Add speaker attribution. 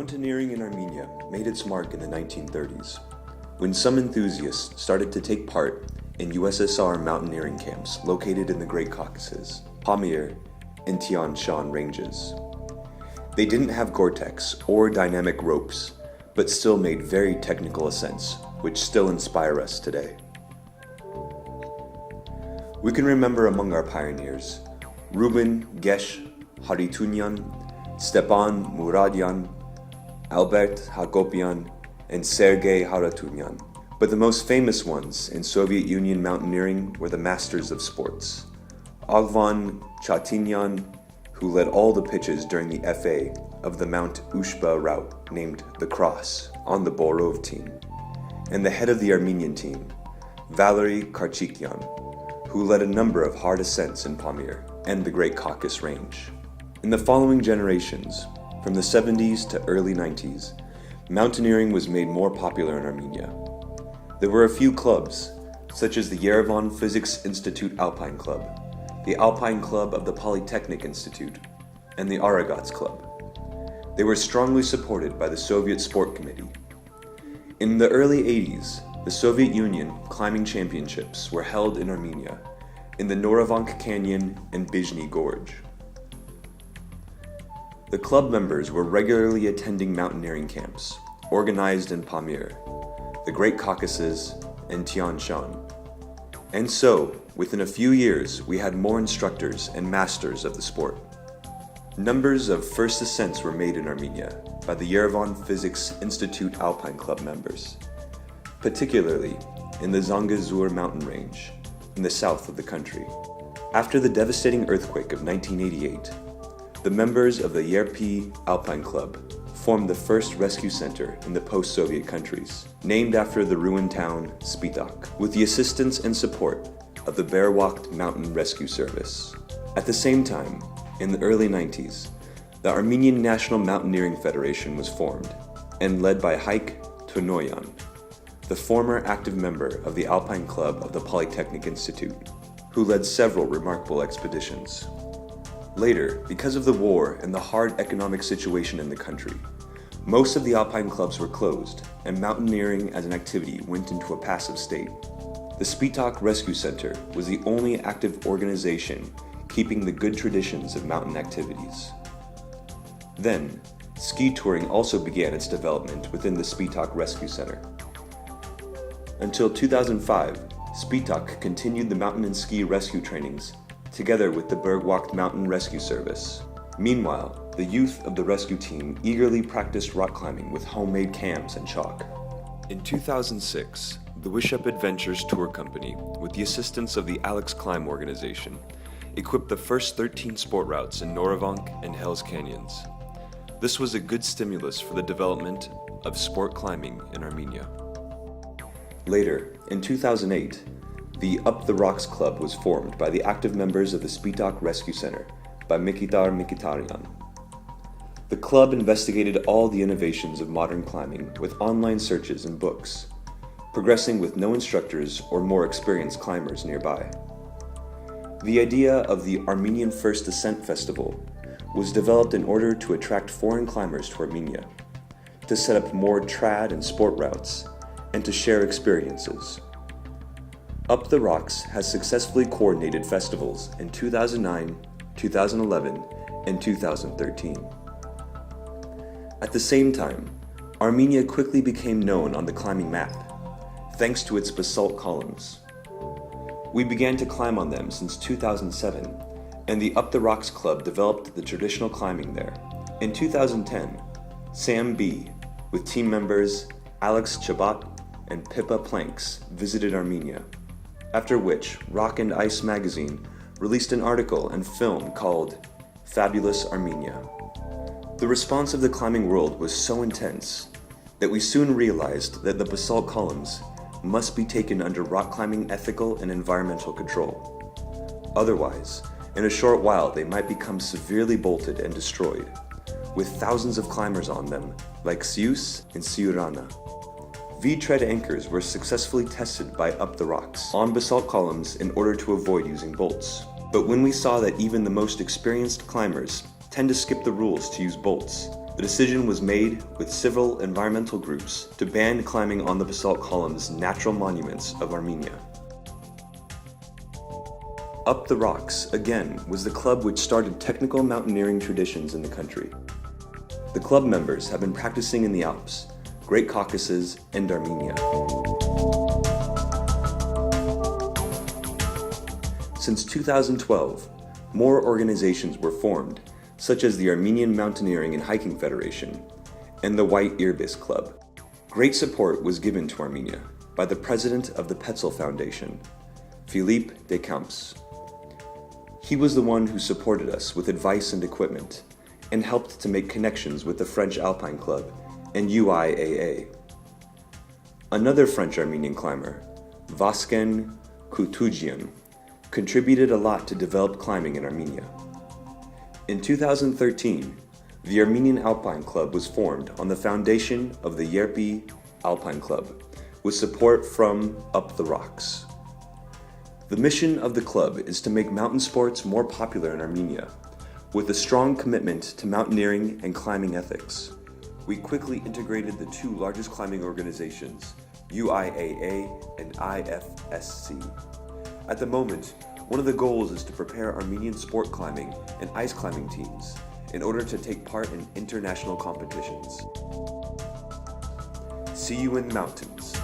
Speaker 1: Mountaineering in Armenia made its mark in the 1930s, when some enthusiasts started to take part in USSR mountaineering camps located in the Great Caucasus, Pamir and Tian Shan ranges. They didn't have Gore-Tex or dynamic ropes, but still made very technical ascents, which still inspire us today. We can remember among our pioneers, Ruben Gesh Haritunyan, Stepan Muradyan, Albert Hagopian, and Sergei Haratunyan. But the most famous ones in Soviet Union mountaineering were the masters of sports. Agvan Chatinyan, who led all the pitches during the FA of the Mount Ushba route named the Cross on the Borov team, and the head of the Armenian team, Valery Karchikyan, who led a number of hard ascents in Pamir and the Great Caucasus Range. In the following generations, from the 70s to early 90s, mountaineering was made more popular in Armenia. There were a few clubs, such as the Yerevan Physics Institute Alpine Club, the Alpine Club of the Polytechnic Institute, and the Aragats Club. They were strongly supported by the Soviet Sport Committee. In the early 80s, the Soviet Union climbing championships were held in Armenia, in the Noravank Canyon and Bizhny Gorge. The club members were regularly attending mountaineering camps, organized in Pamir, the Great Caucasus, and Tian Shan. And so, within a few years, we had more instructors and masters of the sport. Numbers of first ascents were made in Armenia by the Yerevan Physics Institute Alpine Club members, particularly in the Zangezur mountain range in the south of the country. After the devastating earthquake of 1988, the members of the Yerpi Alpine Club formed the first rescue center in the post-Soviet countries, named after the ruined town Spitak, with the assistance and support of the Berwacht Mountain Rescue Service. At the same time, in the early 90s, the Armenian National Mountaineering Federation was formed and led by Haik Tonoyan, the former active member of the Alpine Club of the Polytechnic Institute, who led several remarkable expeditions. Later, because of the war and the hard economic situation in the country, most of the Alpine clubs were closed, and mountaineering as an activity went into a passive state. The Spitak Rescue Center was the only active organization keeping the good traditions of mountain activities. Then, ski touring also began its development within the Spitak Rescue Center. Until 2005, Spitak continued the mountain and ski rescue trainings together with the Bergwacht Mountain Rescue Service. Meanwhile, the youth of the rescue team eagerly practiced rock climbing with homemade cams and chalk. In 2006, the Wish Up Adventures Tour Company, with the assistance of the Alex Climb organization, equipped the first 13 sport routes in Noravank and Hell's Canyons. This was a good stimulus for the development of sport climbing in Armenia. Later, in 2008, the Up the Rocks Club was formed by the active members of the Spitak Rescue Center by Mikitar Mikitarian. The club investigated all the innovations of modern climbing with online searches and books, progressing with no instructors or more experienced climbers nearby. The idea of the Armenian First Ascent Festival was developed in order to attract foreign climbers to Armenia, to set up more trad and sport routes, and to share experiences. Up the Rocks has successfully coordinated festivals in 2009, 2011, and 2013. At the same time, Armenia quickly became known on the climbing map, thanks to its basalt columns. We began to climb on them since 2007, and the Up the Rocks Club developed the traditional climbing there. In 2010, Sam B., with team members Alex Chabat and Pippa Planks, visited Armenia, after which Rock and Ice magazine released an article and film called Fabulous Armenia. The response of the climbing world was so intense that we soon realized that the basalt columns must be taken under rock climbing ethical and environmental control. Otherwise, in a short while they might become severely bolted and destroyed, with thousands of climbers on them, like Sius and Siurana. V-tread anchors were successfully tested by Up the Rocks on basalt columns in order to avoid using bolts. But when we saw that even the most experienced climbers tend to skip the rules to use bolts, The decision was made with several environmental groups to ban climbing on the basalt columns natural monuments of Armenia. Up the Rocks, again, was the club which started technical mountaineering traditions in the country. The club members have been practicing in the Alps, Great Caucasus, and Armenia. Since 2012, more organizations were formed, such as the Armenian Mountaineering and Hiking Federation and the White Irbis Club. Great support was given to Armenia by the president of the Petzl Foundation, Philippe Descamps. He was the one who supported us with advice and equipment and helped to make connections with the French Alpine Club and UIAA. Another French-Armenian climber, Vasken Kutujian, contributed a lot to develop climbing in Armenia. In 2013, the Armenian Alpine Club was formed on the foundation of the Yerpi Alpine Club, with support from Up the Rocks. The mission of the club is to make mountain sports more popular in Armenia, with a strong commitment to mountaineering and climbing ethics. We quickly integrated the two largest climbing organizations, UIAA and IFSC. At the moment, one of the goals is to prepare Armenian sport climbing and ice climbing teams in order to take part in international competitions. See you in the mountains.